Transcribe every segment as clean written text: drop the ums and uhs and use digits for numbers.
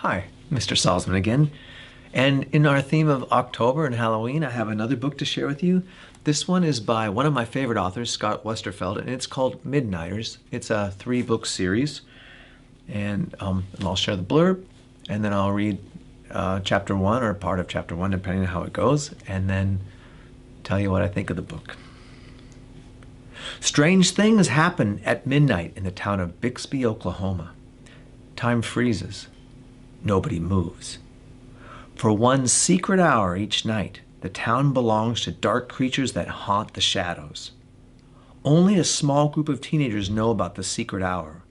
Hi, Mr. Salzman again. And in our theme of October and Halloween, I have another book to share with you. This one is by one of my favorite authors, Scott Westerfeld, and it's called Midnighters. It's a 3-book series, and I'll share the blurb, and then I'll read chapter 1 or part of chapter 1, depending on how it goes, and then tell you what I think of the book. Strange things happen at midnight in the town of Bixby, Oklahoma. Time freezes. Nobody moves. For one secret hour each night, the town belongs to dark creatures that haunt the shadows. Only a small group of teenagers know about the secret hour.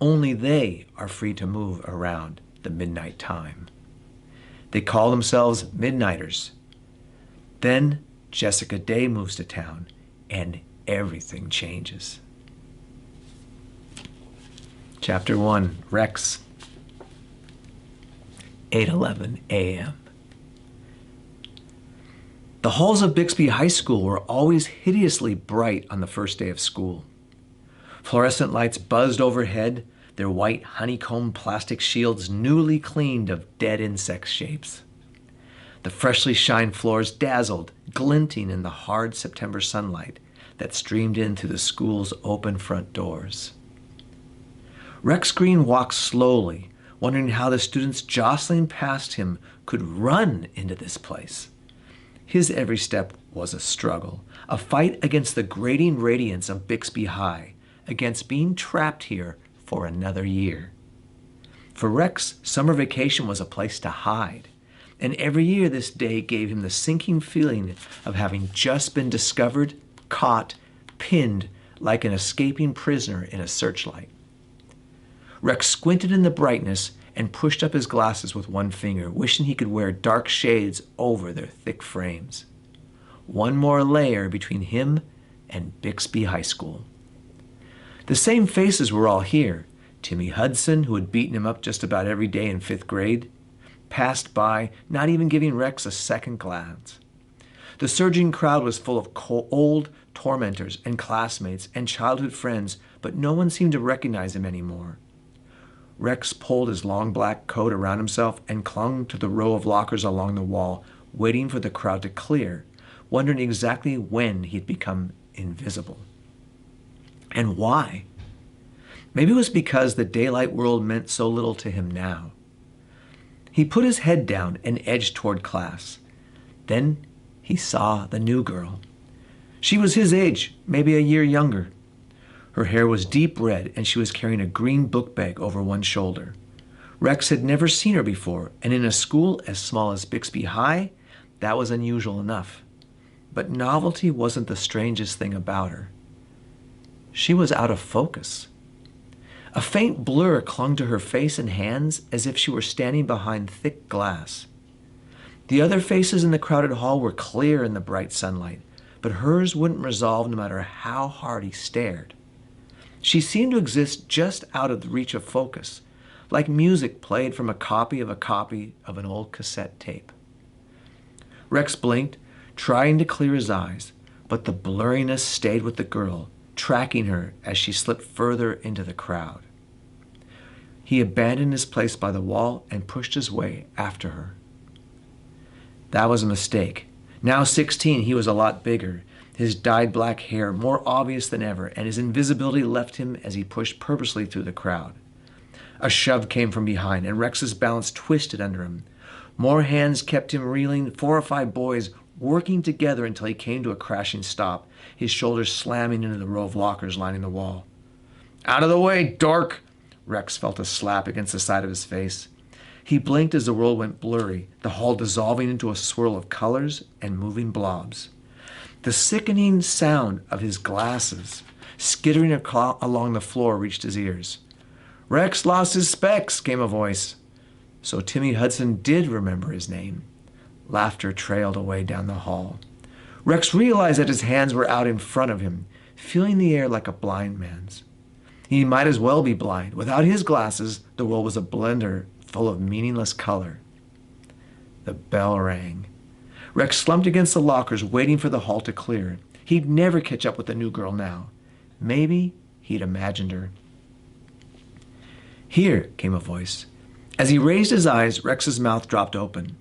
Only they are free to move around the midnight time. They call themselves Midnighters. Then Jessica Day moves to town, and everything changes. Chapter 1, Rex. 8:11 a.m. The halls of Bixby High School were always hideously bright on the first day of school. Fluorescent lights buzzed overhead, their white honeycomb plastic shields newly cleaned of dead insect shapes. The freshly shined floors dazzled, glinting in the hard September sunlight that streamed in through the school's open front doors. Rex Green walked slowly, wondering how the students jostling past him could run into this place. His every step was a struggle, a fight against the grating radiance of Bixby High, against being trapped here for another year. For Rex, summer vacation was a place to hide, and every year this day gave him the sinking feeling of having just been discovered, caught, pinned like an escaping prisoner in a searchlight. Rex squinted in the brightness and pushed up his glasses with one finger, wishing he could wear dark shades over their thick frames. One more layer between him and Bixby High School. The same faces were all here. Timmy Hudson, who had beaten him up just about every day in 5th grade, passed by, not even giving Rex a second glance. The surging crowd was full of old tormentors and classmates and childhood friends, but no one seemed to recognize him anymore. Rex pulled his long black coat around himself and clung to the row of lockers along the wall, waiting for the crowd to clear, wondering exactly when he'd become invisible. And why? Maybe it was because the daylight world meant so little to him now. He put his head down and edged toward class. Then he saw the new girl. She was his age, maybe a year younger. Her hair was deep red, and she was carrying a green book bag over one shoulder. Rex had never seen her before, and in a school as small as Bixby High, that was unusual enough. But novelty wasn't the strangest thing about her. She was out of focus. A faint blur clung to her face and hands as if she were standing behind thick glass. The other faces in the crowded hall were clear in the bright sunlight, but hers wouldn't resolve no matter how hard he stared. She seemed to exist just out of the reach of focus, like music played from a copy of an old cassette tape. Rex blinked, trying to clear his eyes, but the blurriness stayed with the girl, tracking her as she slipped further into the crowd. He abandoned his place by the wall and pushed his way after her. That was a mistake. Now 16, he was a lot bigger, his dyed black hair more obvious than ever, and his invisibility left him as he pushed purposely through the crowd. A shove came from behind, and Rex's balance twisted under him. More hands kept him reeling, 4 or 5 boys working together until he came to a crashing stop, his shoulders slamming into the row of lockers lining the wall. "Out of the way, dork!" Rex felt a slap against the side of his face. He blinked as the world went blurry, the hall dissolving into a swirl of colors and moving blobs. The sickening sound of his glasses skittering along the floor reached his ears. "Rex lost his specs," came a voice. So Timmy Hudson did remember his name. Laughter trailed away down the hall. Rex realized that his hands were out in front of him, feeling the air like a blind man's. He might as well be blind. Without his glasses, the world was a blender full of meaningless color. The bell rang. Rex slumped against the lockers, waiting for the hall to clear. He'd never catch up with the new girl now. Maybe he'd imagined her. "Here," came a voice. As he raised his eyes, Rex's mouth dropped open.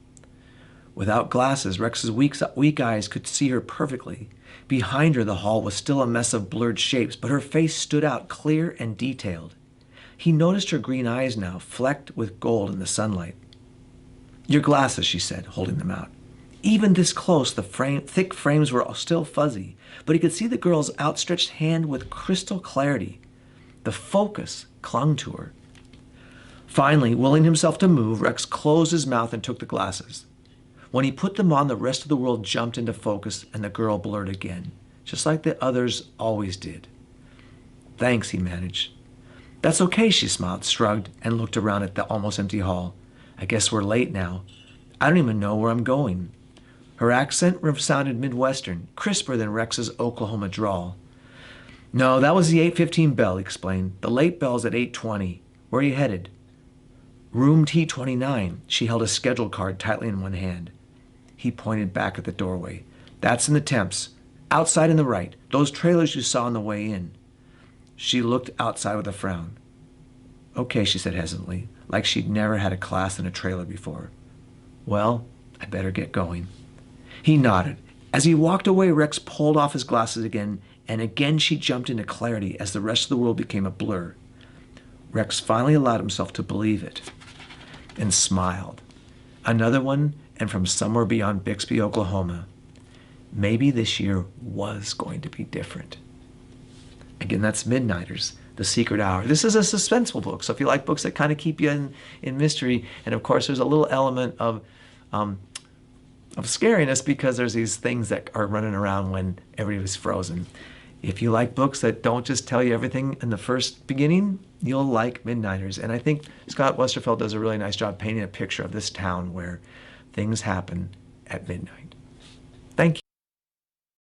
Without glasses, Rex's weak eyes could see her perfectly. Behind her, the hall was still a mess of blurred shapes, but her face stood out clear and detailed. He noticed her green eyes now, flecked with gold in the sunlight. "Your glasses," she said, holding them out. Even this close, the thick frames were still fuzzy, but he could see the girl's outstretched hand with crystal clarity. The focus clung to her. Finally, willing himself to move, Rex closed his mouth and took the glasses. When he put them on, the rest of the world jumped into focus and the girl blurred again, just like the others always did. "Thanks," he managed. "That's okay," she smiled, shrugged, and looked around at the almost empty hall. "I guess we're late now. I don't even know where I'm going." Her accent sounded Midwestern, crisper than Rex's Oklahoma drawl. "No, that was the 8:15 bell," he explained. "The late bell's at 8:20. Where are you headed?" "Room T29. She held a schedule card tightly in one hand. He pointed back at the doorway. "That's in the Temps. Outside on the right. Those trailers you saw on the way in." She looked outside with a frown. "Okay," she said hesitantly, like she'd never had a class in a trailer before. "Well, I better get going." He nodded. As he walked away, Rex pulled off his glasses again, and again she jumped into clarity as the rest of the world became a blur. Rex finally allowed himself to believe it and smiled. Another one, and from somewhere beyond Bixby, Oklahoma. Maybe this year was going to be different. Again, that's Midnighters, The Secret Hour. This is a suspenseful book, so if you like books that kind of keep you in mystery, and of course there's a little element of scariness because there's these things that are running around when everybody's frozen. If you like books that don't just tell you everything in the first beginning, you'll like Midnighters. And I think Scott Westerfeld does a really nice job painting a picture of this town where things happen at midnight.